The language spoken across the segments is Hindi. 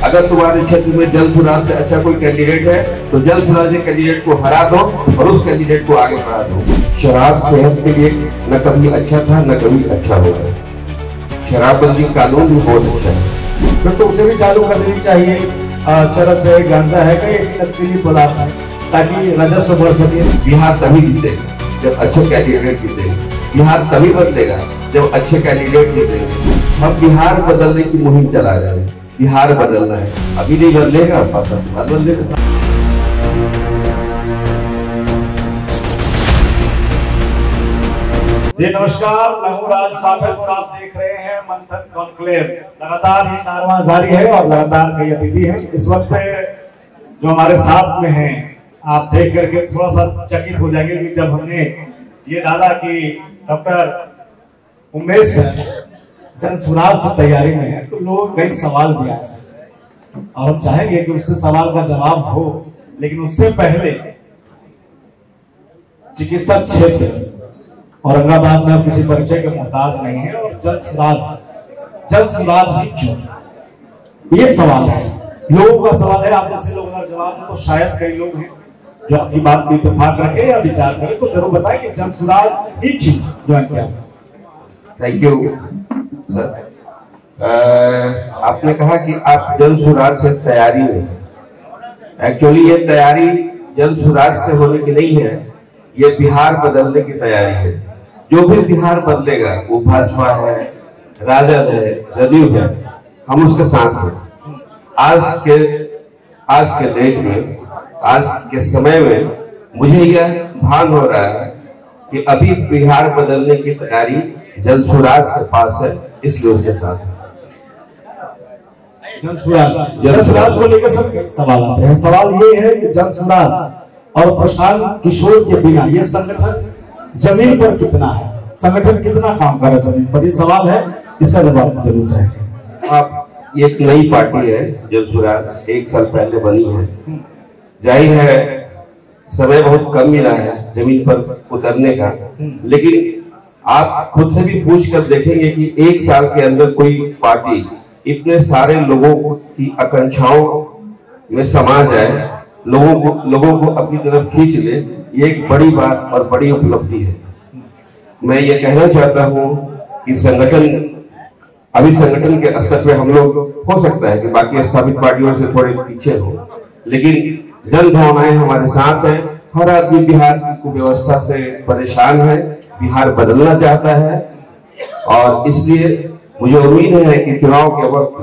अगर तुम्हारे क्षेत्र में जल सुराज से अच्छा कोई कैंडिडेट है तो जल सुराज कैंडिडेट को हरा दो और उस कैंडिडेट को आगे बढ़ा दो। शराब सेहत के लिए न कभी अच्छा था न कभी अच्छा होगा। शराबबंदी कानून भी बहुत अच्छा है, फिर तो उसे भी चालू कर देनी चाहिए। चरस है, गांजा है, कई ऐसी नक्सली पदार्थ है ताकि राजस्व बढ़ सके। बिहार तभी जीतेगा जब अच्छे कैंडिडेट जीतेंगे। बिहार तभी बदलेगा जब अच्छे कैंडिडेट जीतेंगे। हम बिहार बदलने की मुहिम चला रहे हैं। बिहार बदलना है, अभी नहीं बदलेगा बदलेगा। जी नमस्कार, मैं हूं राज पाठक और आप देख रहे हैं मंथन कॉन्क्लेव। लगातार ये कारवां जारी है और लगातार कई अतिथि हैं। इस वक्त जो हमारे साथ में हैं, आप देख करके थोड़ा सा चकित हो जाएंगे कि जब हमने ये डाला कि डॉक्टर उमेश जन सुराज से तैयारी में है तो लोग कई सवाल भी आए और हम चाहेंगे कि उससे सवाल का जवाब हो, लेकिन उससे पहले चिकित्सा क्षेत्र औरंगाबाद में किसी परिचय के मोहताज नहीं है और जन सुराज ही क्यों, ये सवाल है, लोगों का सवाल है। आप जैसे लोग अगर जवाब दें तो शायद कई लोग हैं जो आपकी बात को इत्तेफाक रखें या विचार करें, तो जरूर बताएं कि जन सुराज ही क्यों ज्वाइन किया। Thank you sir. आपने कहा कि आप जन सुराज से तैयारी में, एक्चुअली ये तैयारी जन सुराज से होने की नहीं है, ये बिहार बदलने की तैयारी है। जो भी बिहार बदलेगा वो भाजपा है, राजद है, जदयू है, हम उसके साथ हैं। आज के डेट में, आज के समय में मुझे यह भान हो रहा है कि अभी बिहार बदलने की तैयारी जन सुराज के पास है, इसलिए उसके साथ जन सुराज को लेकर सब सवाल आते हैं। सवाल ये है कि जन सुराज और प्रशांत किशोर के बिना ये संगठन जमीन पर कितना है, संगठन कितना काम कर रहा है जमीन पर, ये सवाल है, इसका जवाब जरूर चाहिए। आप ये एक नई पार्टी है जन सुराज, 1 साल पहले बनी है। जाहिर है समय बहुत कम मिला है जमीन पर उतरने का, लेकिन आप खुद से भी पूछ कर देखेंगे कि 1 साल के अंदर कोई पार्टी इतने सारे लोगों की आकांक्षाओं में समा जाए, लोगों को अपनी तरफ खींच ले, ये एक बड़ी बात और बड़ी उपलब्धि है। मैं ये कहना चाहता हूँ कि अभी संगठन के स्तर पे हम लोग हो सकता है कि बाकी स्थापित पार्टियों से थोड़े पीछे हो, लेकिन जन भावनाएं हमारे साथ हैं। हर आदमी बिहार की कुव्यवस्था से परेशान है, बिहार बदलना चाहता है और इसलिए मुझे उम्मीद है कि चुनाव के वक्त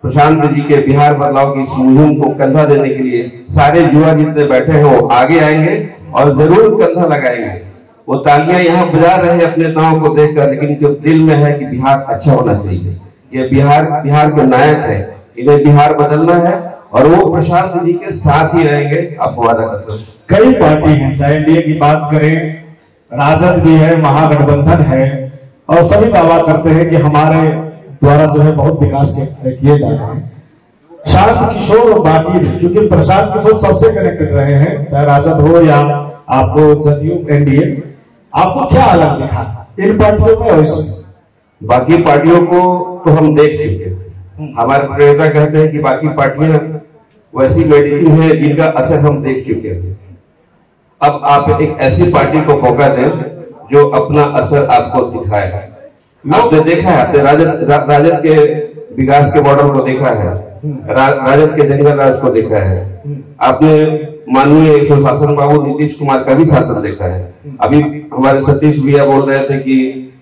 प्रशांत जी के बिहार बदलाव की इस मुहिम को कंधा देने के लिए सारे युवा जितने बैठे हैं वो आगे आएंगे और जरूर कंधा लगाएंगे। वो तालियां यहाँ बजा रहे हैं अपने गांव को देखकर, लेकिन जो दिल में है कि बिहार अच्छा होना चाहिए। ये बिहार के नायक है, इन्हें बिहार बदलना है और वो प्रशांत जी के साथ ही रहेंगे, आपको वादा करता हूँ। कई पार्टी हैं, चाहे एनडीए की बात करें, राजद भी है, महागठबंधन है और सभी दावा करते हैं कि हमारे द्वारा जो है बहुत विकास किए जा रहे हैं। प्रशांत किशोर और बाकी, क्योंकि प्रशांत किशोर सबसे कनेक्टेड रहे हैं, चाहे राजद हो या आपको जदयू एनडीए, आपको क्या अलग दिखा इन पार्टियों में और इसमें? बाकी पार्टियों को तो हम देख चुके हैं। हमारे प्रेरक कहते हैं कि बाकी पार्टियां वैसी मेडिसिन है जिनका असर हम देख चुके हैं। अब आप एक ऐसी पार्टी को मौका दें जो अपना असर आपको दिखाए। आपने देखा है, आपने राजद के विकास के मॉडल को देखा है, राजद के जंगल राज को देखा है, आपने माननीय सुशासन बाबू नीतीश कुमार का भी शासन देखा है। अभी हमारे सतीश भैया बोल रहे थे कि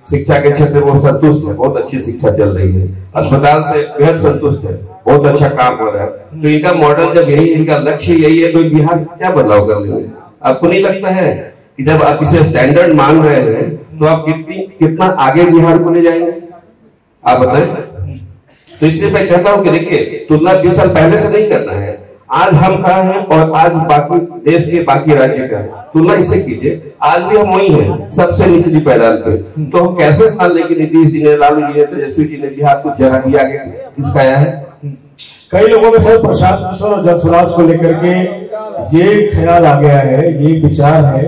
शिक्षा के क्षेत्र में वो संतुष्ट है, बहुत अच्छी शिक्षा चल रही है, अस्पताल से बेहद संतुष्ट है, बहुत अच्छा काम हो रहा है। तो इनका मॉडल जब यही, इनका लक्ष्य यही है, तो बिहार क्या बदलाव कर लेंगे? आपको नहीं लगता है कि जब आप इसे स्टैंडर्ड मान रहे हैं तो आप कितना आगे बिहार को ले जाएंगे? आप बताएं। तो इसलिए मैं कहता हूं कि देखिए, तुलना 20 साल पहले से नहीं करना है। आज हम कहाँ हैं और आज बाकी देश के बाकी राज्य का तुलना इससे कीजिए। आज भी हम वही हैं, सबसे निचली पैदाल पे। तो हम कैसे मान लें कि नीतीश जी ने, लालू जी ने, तेजस्वी जी ने बिहार को जरा भी आगे खिसकाया है? कई लोगों में सर प्रशांत किशोर और जन सुराज को लेकर के ये ख्याल आ गया है, ये विचार है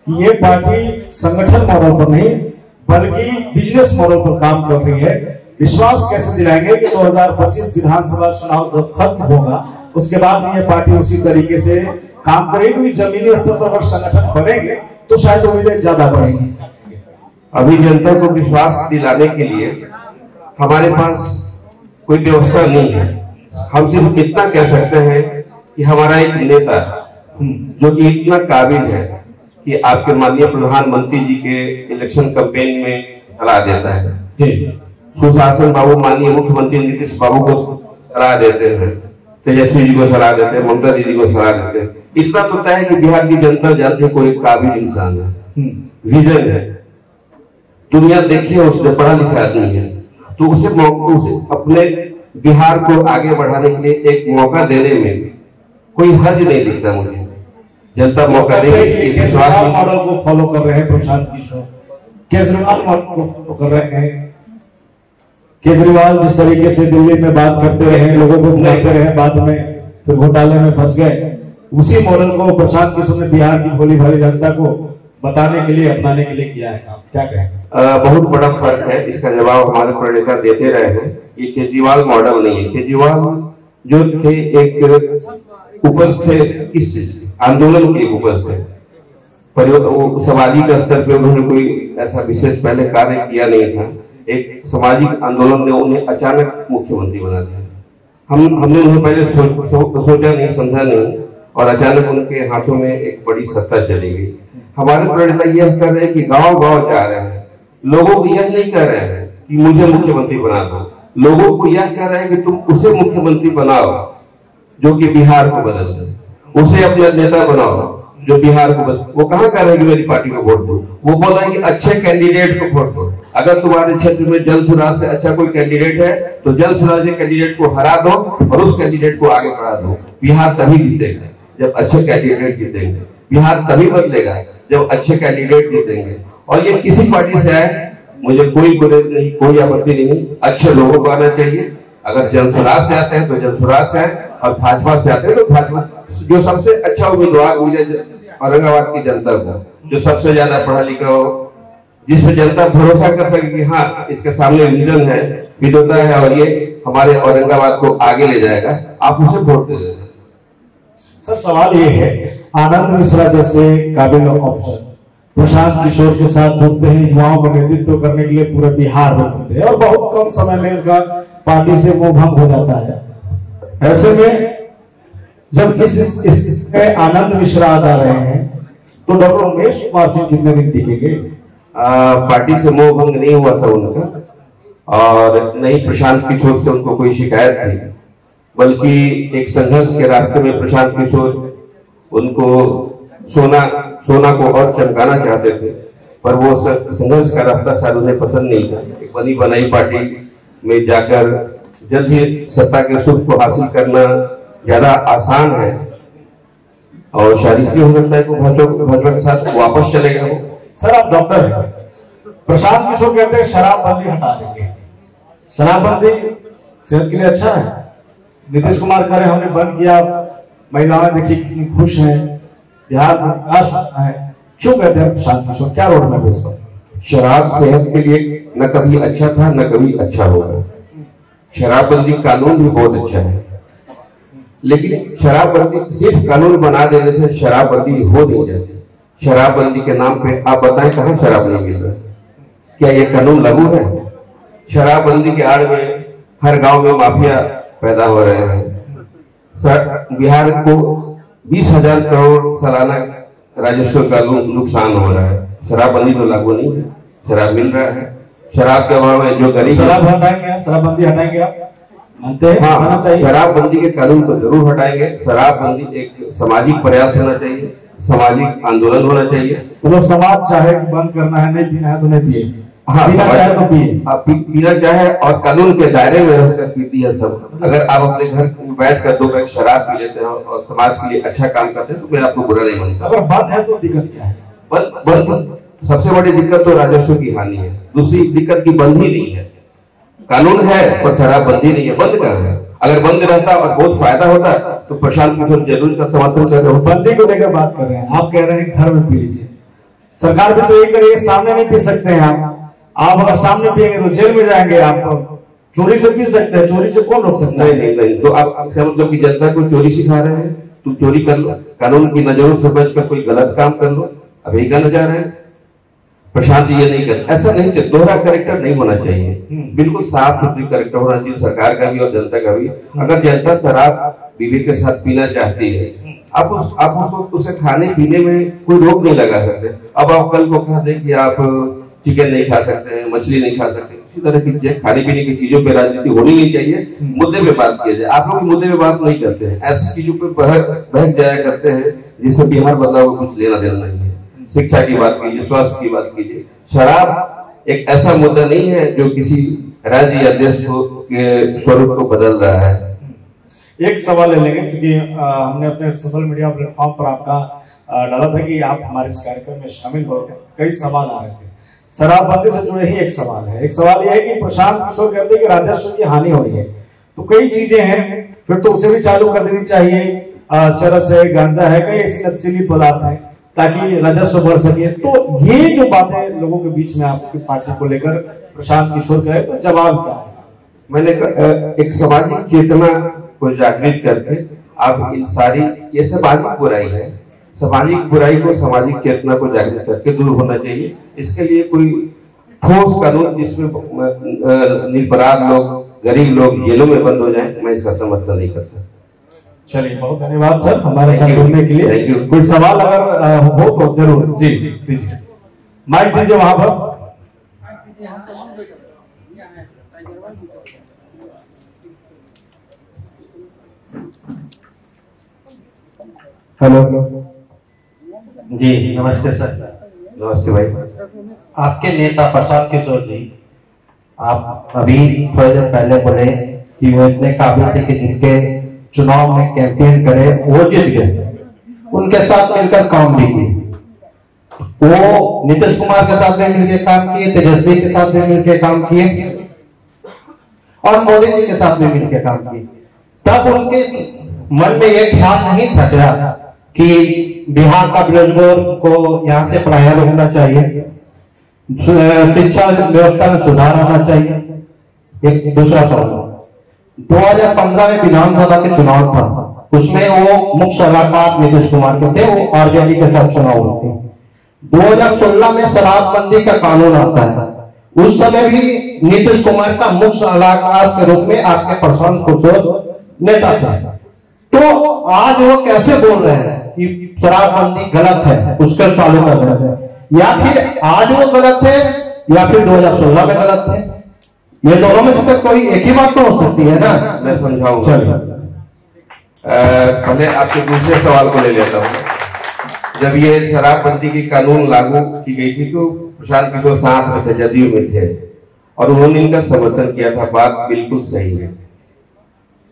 कि ये पार्टी संगठन मॉडल पर नहीं बल्कि बिजनेस मॉडल पर काम कर रही है। विश्वास कैसे दिलाएंगे कि 2025 विधानसभा चुनाव जब खत्म होगा उसके बाद ये पार्टी उसी तरीके से काम करेगी, जमीनी स्तर पर अगर संगठन बनेंगे तो शायद उम्मीदें ज्यादा बढ़ेंगी। अभी जनता को विश्वास दिलाने के लिए हमारे पास कोई व्यवस्था नहीं है। हम सिर्फ इतना कह सकते हैं कि हमारा एक नेता जो कि इतना काबिल है कि आपके माननीय प्रधानमंत्री जी के इलेक्शन कैंपेन में सलाह देता है जी, सुशासन बाबू माननीय मुख्यमंत्री नीतीश बाबू को सलाह देते हैं, तेजस्वी जी को सलाह देते हैं, ममता दीदी को सलाह देते हैं। इतना तो तय है कि बिहार की जनता जानती है कोई काबिल इंसान है, विजन है, दुनिया देखिए उसने पढ़ा लिखा आदमी है, तो उसे अपने बिहार को आगे बढ़ाने के लिए एक मौका देने में कोई हर्ज नहीं दिखता मुझे। जनता मौका देगी। केजरीवाल मॉडल को फॉलो कर रहे हैं प्रशांत किशोर, केजरीवाल मॉडल को फॉलो कर रहे हैं। केजरीवाल जिस तरीके से दिल्ली में बात करते रहे, लोगों को बुलाते रहे, बाद में फिर घोटाले में फंस गए, उसी मॉडल को प्रशांत किशोर ने बिहार की भोली भाली जनता को बताने के लिए, अपनाने के लिए किया है काम। क्या कहें? बहुत बड़ा फर्क है। इसका जवाब हमारे प्रणेता देते रहे हैं। ये केजरीवाल मॉडल नहीं है। केजरीवाल जो थे एक उपज थे, किस आंदोलन के उपज थे, सामाजिक स्तर पे उन्होंने कोई ऐसा विशेष पहले कार्य किया नहीं था। एक सामाजिक आंदोलन ने उन्हें अचानक मुख्यमंत्री बना दिया। हमने उन्हें पहले सोचा नहीं, समझा नहीं, और अचानक उनके हाथों में एक बड़ी सत्ता चली गई। हमारे प्रणेता यह कर रहे हैं कि गांव गांव जा रहे हैं, लोगों को यह नहीं कह रहे हैं कि मुझे मुख्यमंत्री बना दो, लोगों को यह कह रहे हैं कि तुम उसे मुख्यमंत्री बनाओ जो कि बिहार को बदल दे, उसे अपना नेता बनाओ जो बिहार को बदल। वो कहाँ कह रहे हैं कि मेरी पार्टी को वोट दो, वो बोल रहे हैं कि अच्छे कैंडिडेट को वोट दो। अगर तुम्हारे क्षेत्र में जल सुराज से अच्छा कोई कैंडिडेट है तो जल सुराज के कैंडिडेट को हरा दो और उस कैंडिडेट को आगे बढ़ा दो। बिहार तभी जीतेगा जब अच्छे कैंडिडेट जीतेंगे, बिहार तभी बदलेगा जब अच्छे कैंडिडेट जीतेंगे। और ये किसी पार्टी से आए, मुझे कोई गुरेज नहीं, कोई आपत्ति नहीं, अच्छे लोगों को आना चाहिए। अगर जनसुराज से आते हैं तो जनसुराज से आए, और भाजपा से आते हैं तो भाजपा। जो सबसे अच्छा उम्मीदवार मुझे औरंगाबाद की जनता को, जो सबसे ज्यादा पढ़ा लिखा हो, जिसमें जनता भरोसा कर सके कि हाँ इसके सामने विजन है, विद्वता है और ये हमारे औरंगाबाद को आगे ले जाएगा, आप उसे वोट दे देना। सर सवाल ये है, आनंद मिश्रा जैसे काबिल ऑप्शन प्रशांत किशोर के साथ जुड़ते हैं, युवाओं का नेतृत्व करने के लिए पूरे बिहार में होते हैं और बहुत कम समय में उनका पार्टी से मोह भंग हो जाता है। ऐसे में जब इस आनंद मिश्रा आ जा रहे हैं तो डॉक्टर उमेश कुमार सिंह कितने दिन टिकेंगे? पार्टी से मोह भंग नहीं हुआ था उनका, और नहीं प्रशांत किशोर से उनको कोई शिकायत थी, बल्कि एक संघर्ष के रास्ते में प्रशांत किशोर उनको सोना को और चमकाना चाहते थे, पर वो संघर्ष का रास्ता शायद उन्हें पसंद नहीं था। एक बनी बनाई पार्टी में जाकर जल्द ही सत्ता के सुख को हासिल करना ज्यादा आसान है, और शायद इसलिए हो सकता है कि भाजपा के साथ वापस चलेगा वो। सर आप डॉक्टर हैं, प्रशांत किशोर कहते हैं शराबबंदी हटा देंगे, शराबबंदी सेहत के लिए अच्छा है। नीतीश कुमार कह रहे हमने बंद किया, महिलाएं देखिए कितनी खुश हैं, बिहार में विकास है। क्यों कहते हैं प्रशांत किशोर, क्या रोड मैप है इस पर? शराब सेहत के लिए न कभी अच्छा था न कभी अच्छा होगा। शराबबंदी कानून भी बहुत अच्छा है, लेकिन शराबबंदी सिर्फ कानून बना देने से शराबबंदी हो नहीं जाती। शराबबंदी के नाम पे आप बताएं कहां शराब नहीं मिल रहा? क्या ये कानून लागू है? शराबबंदी के आड़ में हर गांव में माफिया पैदा हो रहे हैं। बिहार को 20,000 करोड़ सालाना राजस्व का नुकसान हो रहा है। शराबबंदी तो लागू नहीं है, शराब मिल रहा है। शराब के अभाव में जो गरीब, शराब हटाएंगे, शराबबंदी हटाएंगे आप मानते हैं? हाँ, शराबबंदी के कानून को जरूर हटाएंगे। शराबबंदी एक सामाजिक प्रयास होना चाहिए, सामाजिक आंदोलन होना चाहिए। तो समाज चाहे बंद करना है, नहीं पीना है तो नहीं पिए, हाँ, पीना चाहे तो पिए, पीना चाहे और कानून के दायरे में रहकर पीती है सब। अगर आप अपने घर में बैठकर 2 पैक शराब पी लेते हैं और समाज के लिए अच्छा काम करते हैं तो मैं आपको बुरा नहीं मानता। अगर बात है तो दिक्कत क्या है? बंद सबसे बड़ी दिक्कत तो राजस्व की हानि है। दूसरी दिक्कत की बंद ही नहीं है। कानून है पर शराबबंदी नहीं है। बंद कहाँ है? अगर बंद रहता और बहुत फायदा होता तो प्रशांत किशोर जरूर का समर्थन कर रहे हो। बंदी को लेकर बात कर रहे हैं, आप कह रहे हैं घर में पी लीजिए। सरकार भी तो यही करिए, सामने नहीं पी सकते हैं आप अगर सामने पिएंगे तो जेल में जाएंगे आप। चोरी से पी सकते हैं, चोरी से कौन रोक सकता है? नहीं। तो आप मतलब कि जनता को चोरी सिखा रहे हैं, तुम चोरी कर लो, कानून की नजरों से बचकर कोई गलत काम कर लो, अब यही कहना जा रहे हैं। प्रशांत ये नहीं कर, ऐसा नहीं चाहिए, दोहरा कैरेक्टर नहीं होना चाहिए, बिल्कुल साफ सुथरी कैरेक्टर होना चाहिए सरकार का भी और जनता का भी। अगर जनता शराब विवेक के साथ पीना चाहती है, आप उसको उसे खाने पीने में कोई रोक नहीं लगा सकते। अब आप कल को कह दें कि आप चिकन नहीं खा सकते हैं, मछली नहीं खा सकते, इसी तरह की चीजें, खाने पीने की चीजों पे राजनीति होनी नहीं चाहिए, मुद्दे पे बात किया जाए। आप लोग मुद्दे पे बात नहीं करते हैं, ऐसी चीजों पे बहक जाया करते हैं जिससे बिहार बदलाव को कुछ लेना देना नहीं है। शिक्षा की बात कीजिए, स्वास्थ्य की बात कीजिए, शराब एक ऐसा मुद्दा नहीं है जो किसी राज्य या देश के स्वरूप को बदल रहा है। एक सवाल ले लेंगे, क्योंकि हमने अपने सोशल मीडिया प्लेटफॉर्म पर आपका डाला था कि आप हमारे इस कार्यक्रम में शामिल हो, कई सवाल आ रहे थे। शराबबंदी से जुड़े ही एक सवाल है। एक सवाल यह है कि प्रशांत किशोर कहते हैं कि राजस्व की हानि हो रही है, तो कई चीजें हैं, फिर तो उसे भी चालू कर देनी चाहिए। चरस है, गांजा है, कई ऐसी नशीली पदार्थ है ताकि राजस्व बढ़ सके। तो ये जो बातें लोगों के बीच में आपकी पार्टी को लेकर प्रशांत किशोर कहे, तो जवाब क्या है? मैंने एक सामाजिक चेतना को जागृत करके आप इन सारी, ये सामाजिक बुराई है, सामाजिक बुराई को सामाजिक चेतना को जागृत करके दूर होना चाहिए। इसके लिए कोई ठोस कानून जिसमें निरपराध लोग, गरीब लोग जेलों में बंद हो जाएं, मैं इसका समर्थन नहीं करता। चलिए, बहुत धन्यवाद सर हमारे साथ जुड़ने के लिए। Thank you. कोई सवाल अगर हो तो जरूर जी दीजिए, माइक दीजिए वहां पर। हेलो जी, नमस्ते सर। नमस्ते भाई। आपके नेता प्रशांत किशोर जी, आप अभी थोड़ी देर पहले बोले कि वो इतने काबिल थे कि जिनके चुनाव में कैंपेन करे वो जीत गए, उनके साथ मिलकर काम भी किए। वो नीतीश कुमार के साथ भी मिलकर काम किए, तेजस्वी के साथ भी मिलकर काम किए और मोदी जी के साथ भी मिलकर काम किए। तब उनके मन में ये ख्याल नहीं था कि बिहार का बेरोजगार को यहाँ से पढ़ाया होना चाहिए, शिक्षा व्यवस्था में सुधार आना चाहिए। एक दूसरा सवाल, 2015 में विधानसभा के चुनाव था, उसमें वो मुख्य सलाहकार नीतीश कुमार के थे, वो आरजेडी के साथ चुनाव होते। 2016 में शराबबंदी का कानून आता है, उस समय भी नीतीश कुमार का मुख्य सलाहकार के रूप में आपके प्रशांत किशोर नेता थे। तो आज वो कैसे बोल रहे हैं कि शराबबंदी गलत है, उसका चालू कर गलत है, या फिर आज वो गलत है या फिर 2016 में गलत है? ये दोनों में से तो कोई एक ही बात तो हो सकती है ना। मैं समझाऊंगा। पहले आपके दूसरे सवाल को ले लेता हूँ। जब ये शराबबंदी की कानून लागू की गई थी तो प्रशांत किशोर सांस में थे, जदयू में थे, और उन्होंने इनका समर्थन किया था, बात बिल्कुल सही है।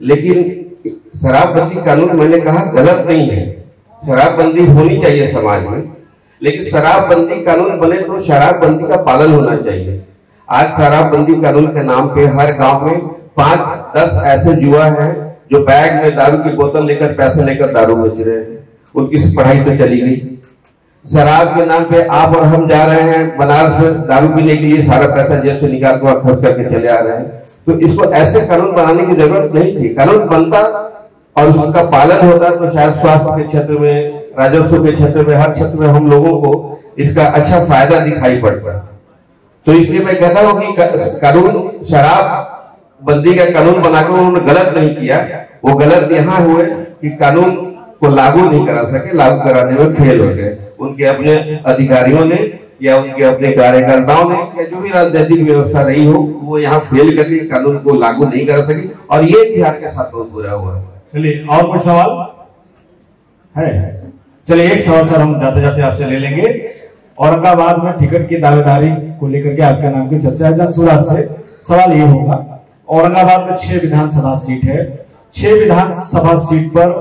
लेकिन शराबबंदी कानून, मैंने कहा गलत नहीं है, शराबबंदी होनी चाहिए समाज में, लेकिन शराबबंदी कानून बने तो शराबबंदी का पालन होना चाहिए। आज शराबबंदी कानून के नाम पे हर गांव में 5-10 ऐसे जुआ हैं जो बैग में दारू की बोतल लेकर, पैसे लेकर दारू बेच रहे हैं, उनकी पढ़ाई तो चली गई। शराब के नाम पे आप और हम जा रहे हैं बनारस में दारू पीने के लिए, सारा पैसा जेब से निकाल कर खर्च करके चले आ रहे हैं। तो इसको ऐसे कानून बनाने की जरूरत नहीं थी। कानून बनता और उसका पालन होता तो शायद स्वास्थ्य के क्षेत्र में, राजस्व के क्षेत्र में, हर क्षेत्र में हम लोगों को इसका अच्छा फायदा दिखाई पड़ता। तो इसलिए मैं कहता हूं कि कानून, शराब बंदी का कानून बनाकर उन्होंने गलत नहीं किया, वो गलत यहाँ हुए कि कानून को लागू नहीं करा सके, लागू कराने में फेल हो गए। उनके अपने अधिकारियों ने या उनके अपने कार्यकर्ताओं ने या जो भी राजनीतिक व्यवस्था रही हो, वो यहाँ फेल करके कानून को लागू नहीं कर सके, और ये बिहार के साथ बहुत बुरा हुआ। चलिए, और कोई सवाल है? चलिए, एक सवाल सर हम जाते जाते आपसे ले लेंगे। औरंगाबाद में टिकट की दावेदारी को लेकर के आपके नाम की चर्चा है जनसुराज से। सवाल ये होगा, औरंगाबाद में 6 विधानसभा सीट है, 6 विधानसभा सीट पर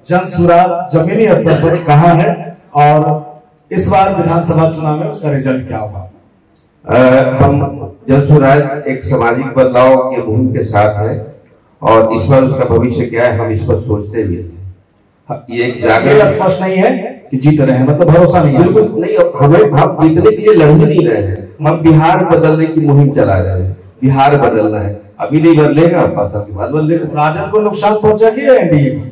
जनसुराज जमीनी स्तर पर कहां है, और इस बार विधानसभा चुनाव में उसका रिजल्ट क्या होगा? हम जनसुराज एक सामाजिक बदलाव के मुहिम के साथ है, और इस बार उसका भविष्य क्या है हम इस पर सोचते भी हैं। ये जागरण स्पष्ट नहीं है कि जीत रहे हैं, मतलब भरोसा नहीं है। बिल्कुल नहीं, हम जीतने के लिए लड़ ही नहीं रहे हैं, हम बिहार बदलने की मुहिम चला रहे हैं। बिहार बदलना है। अभी नहीं बदलेगा, 5 साल के बाद बदलेगा। राजद को नुकसान पहुंचा कि एनडीए को?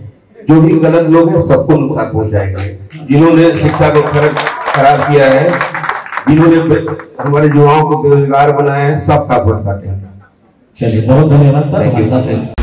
जो भी गलत लोग हैं सबको नुकसान पहुंचाएंगे। जिन्होंने शिक्षा को खराब किया है, जिन्होंने हमारे युवाओं को बेरोजगार बनाया है, सबका फल काटेंगे। चलिए, बहुत धन्यवाद सर। Thank you.